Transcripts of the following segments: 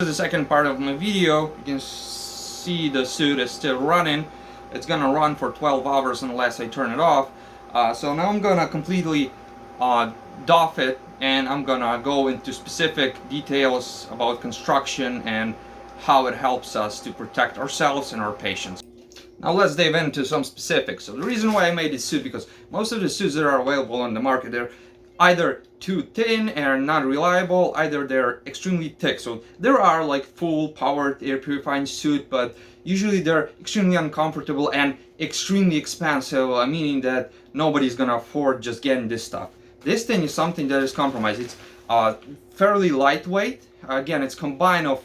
The second part of my video. You can see the suit is still running. It's gonna run for 12 hours unless I turn it off. So now I'm gonna completely doff it, and I'm gonna go into specific details about construction and how it helps us to protect ourselves and our patients. Now let's dive into some specifics. So the reason why I made this suit, because most of the suits that are available on the market, they're either too thin and not reliable, either they're extremely thick. So there are like full powered air purifying suit, but usually they're extremely uncomfortable and extremely expensive, meaning that nobody's gonna afford just getting this stuff. This thing is something that is compromised. It's fairly lightweight. Again, it's combined of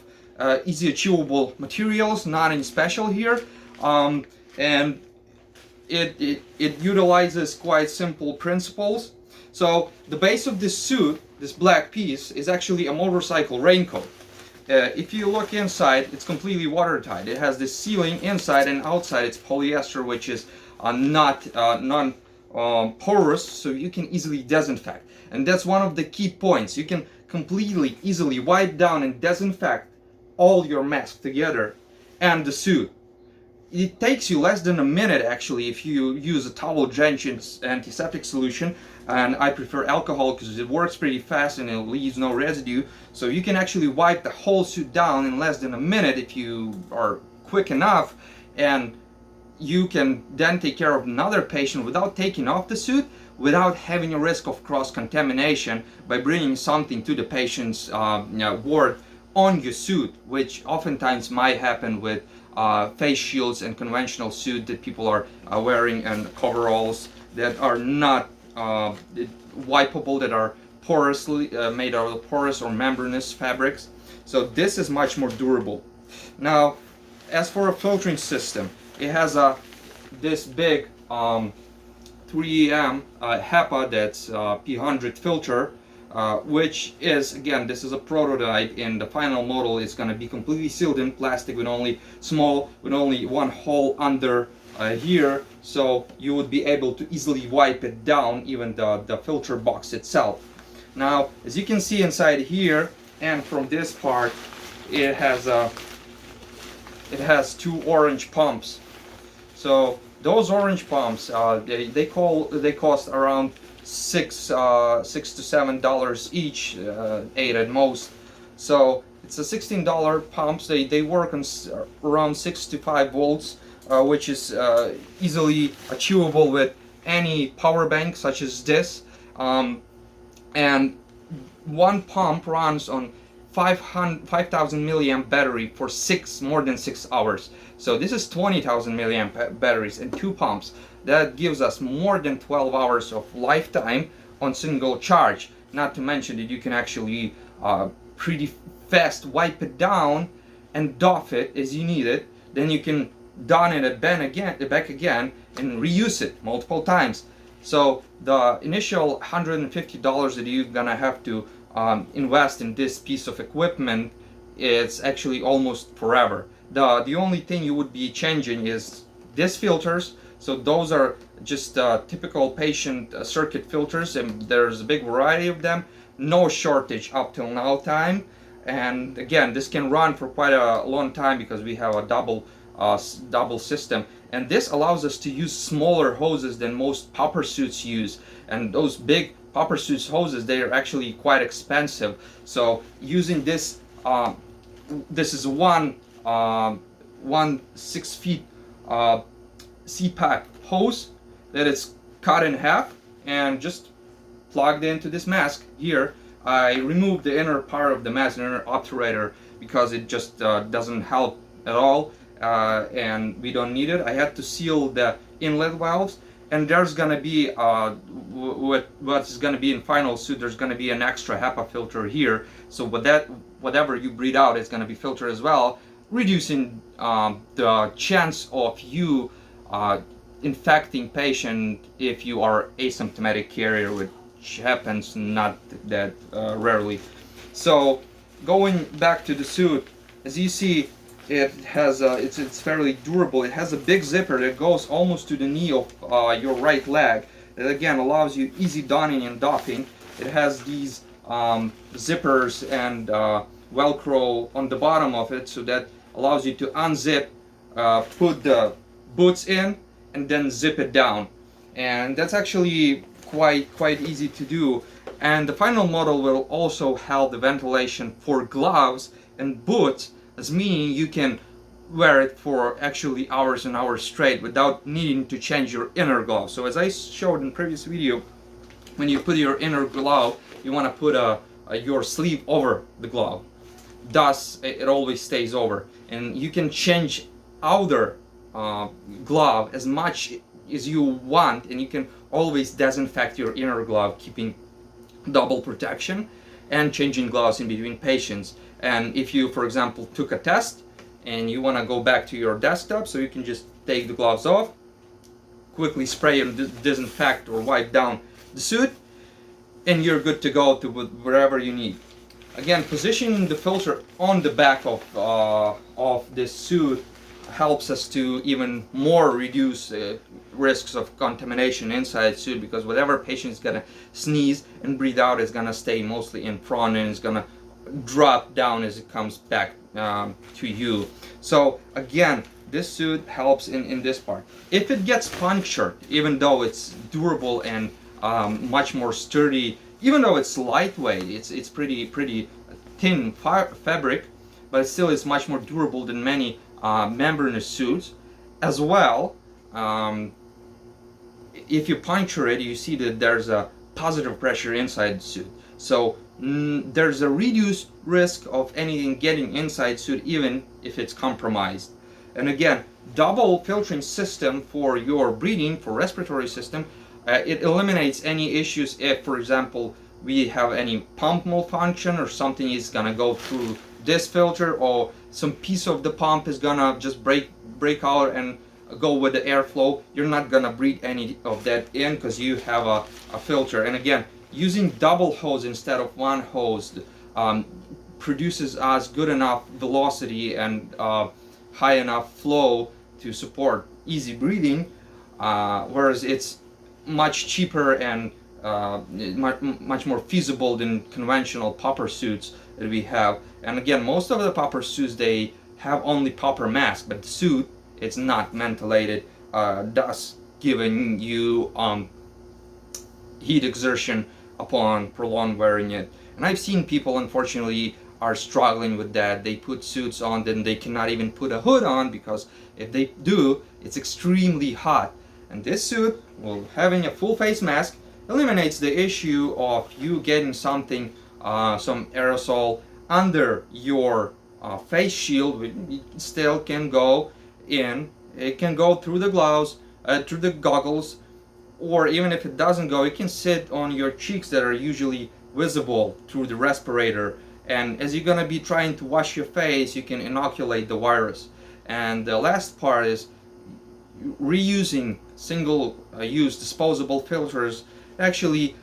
easy achievable materials, nothing special here, and it utilizes quite simple principles. So the base of this suit, this black piece, is actually a motorcycle raincoat. If you look inside, it's completely watertight. It has this sealing inside, and outside it's polyester, which is non-porous, so you can easily disinfect. And that's one of the key points. You can completely easily wipe down and disinfect all your mask together and the suit. It takes you less than a minute actually if you use a towel drenched antiseptic solution, and I prefer alcohol because it works pretty fast and it leaves no residue. So you can actually wipe the whole suit down in less than a minute if you are quick enough, and you can then take care of another patient without taking off the suit, without having a risk of cross-contamination by bringing something to the patient's ward on your suit, which oftentimes might happen with face shields and conventional suit that people are wearing, and coveralls that are not wipeable, that are porously made out of porous or membranous fabrics. So this is much more durable. Now, as for a filtering system, it has this big 3M HEPA, that's P100 filter, which is, again, this is a prototype. In the final model, it's going to be completely sealed in plastic with only one hole under here, so you would be able to easily wipe it down, even the filter box itself. Now, as you can see inside here and from this part, it has two orange pumps. So those orange pumps, they cost around $6 to $7 each, $8 at most. So it's a $16 pumps. They work on around 6 to 5 volts, which is easily achievable with any power bank such as this. And one pump runs on 5,000 milliamp battery for more than 6 hours. So this is 20,000 milliamp batteries and 2 pumps. That gives us more than 12 hours of lifetime on single charge. Not to mention that you can actually pretty fast wipe it down and doff it as you need it. Then you can don it back again and reuse it multiple times. So the initial $150 that you're gonna have to invest in this piece of equipment, it's actually almost forever. The only thing you would be changing is these filters. So those are just typical patient circuit filters, and there's a big variety of them. No shortage up till now time. And again, this can run for quite a long time because we have a double system. And this allows us to use smaller hoses than most PAP-Suits use. And those big PAP-Suits hoses, they are actually quite expensive. So using this, this is one 6 feet CPAP hose that is cut in half and just plugged into this mask here. I removed the inner part of the mask, the inner obturator, because it just doesn't help at all, and we don't need it. I had to seal the inlet valves, and there's gonna be what's gonna be in final suit. There's gonna be an extra HEPA filter here, so whatever you breathe out is gonna be filtered as well, reducing the chance of you infecting patient if you are asymptomatic carrier, which happens not that rarely. So going back to the suit, as you see, it has it's fairly durable. It has a big zipper that goes almost to the knee of your right leg. That again allows you easy donning and doffing. It has these zippers and Velcro on the bottom of it, so that allows you to unzip, put the boots in, and then zip it down. And that's actually quite easy to do. And the final model will also help the ventilation for gloves and boots, as meaning you can wear it for actually hours and hours straight without needing to change your inner glove. So as I showed in previous video, when you put your inner glove, you want to put your sleeve over the glove. Thus, it always stays over. And you can change outer glove as much as you want, and you can always disinfect your inner glove, keeping double protection and changing gloves in between patients. And if you, for example, took a test and you want to go back to your desktop, so you can just take the gloves off, quickly spray and disinfect or wipe down the suit, and you're good to go to wherever you need. Again, positioning the filter on the back of this suit helps us to even more reduce risks of contamination inside suit, because whatever patient is gonna sneeze and breathe out is gonna stay mostly in front, and it's gonna drop down as it comes back to you. So again, this suit helps in this part. If it gets punctured, even though it's durable and much more sturdy, even though it's lightweight, it's pretty thin fabric, but still it's much more durable than many membranous suits. As well, if you puncture it, you see that there's a positive pressure inside the suit. So there's a reduced risk of anything getting inside suit, even if it's compromised. And again, double filtering system for your breathing, for respiratory system, it eliminates any issues if, for example, we have any pump malfunction or something is gonna go through this filter, or some piece of the pump is gonna just break out and go with the airflow. You're not gonna breathe any of that in because you have a filter. And again, using double hose instead of one hose produces us good enough velocity and high enough flow to support easy breathing, whereas it's much cheaper and much more feasible than conventional popper suits that we have. And again, most of the popper suits, they have only popper mask, but the suit, it's not ventilated, thus giving you heat exertion upon prolonged wearing it. And I've seen people, unfortunately, are struggling with that. They put suits on, then they cannot even put a hood on, because if they do, it's extremely hot. And this suit, well, having a full face mask, eliminates the issue of you getting something, some aerosol under your face shield. It still can go in. It can go through the gloves, through the goggles, or even if it doesn't go, it can sit on your cheeks that are usually visible through the respirator. And as you're gonna be trying to wash your face, you can inoculate the virus. And the last part is reusing single-use disposable filters. Actually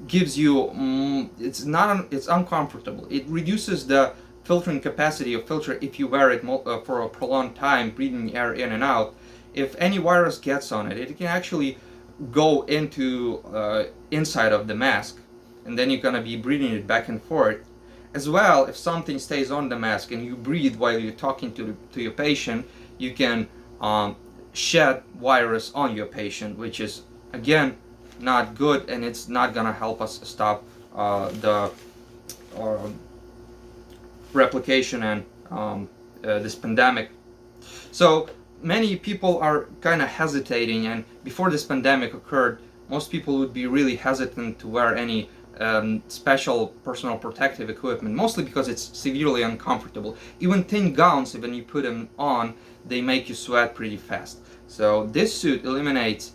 gives you it's uncomfortable. It reduces the filtering capacity of filter if you wear it for a prolonged time, breathing air in and out. If any virus gets on it, it can actually go into inside of the mask, and then you're gonna be breathing it back and forth. As well, if something stays on the mask and you breathe while you're talking to your patient, you can shed virus on your patient, which is again not good, and it's not gonna help us stop the replication and this pandemic. So many people are kind of hesitating, and before this pandemic occurred, most people would be really hesitant to wear any special personal protective equipment, mostly because it's severely uncomfortable. Even thin gowns, when you put them on, they make you sweat pretty fast. So this suit eliminates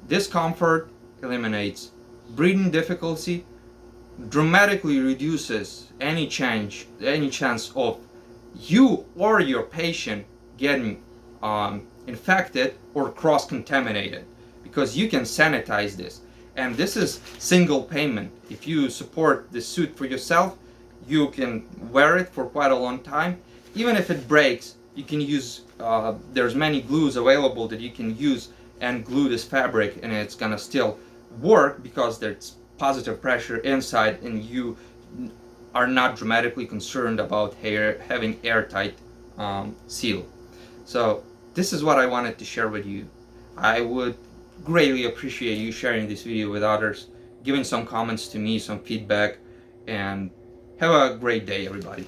discomfort, eliminates breathing difficulty, dramatically reduces any chance of you or your patient getting infected or cross-contaminated, because you can sanitize this. And this is single payment. If you support the suit for yourself, you can wear it for quite a long time. Even if it breaks, you can use, there's many glues available that you can use and glue this fabric, and it's gonna still work because there's positive pressure inside, and you are not dramatically concerned about having airtight seal. So this is what I wanted to share with you. I would greatly appreciate you sharing this video with others, giving some comments to me, some feedback, and have a great day, everybody.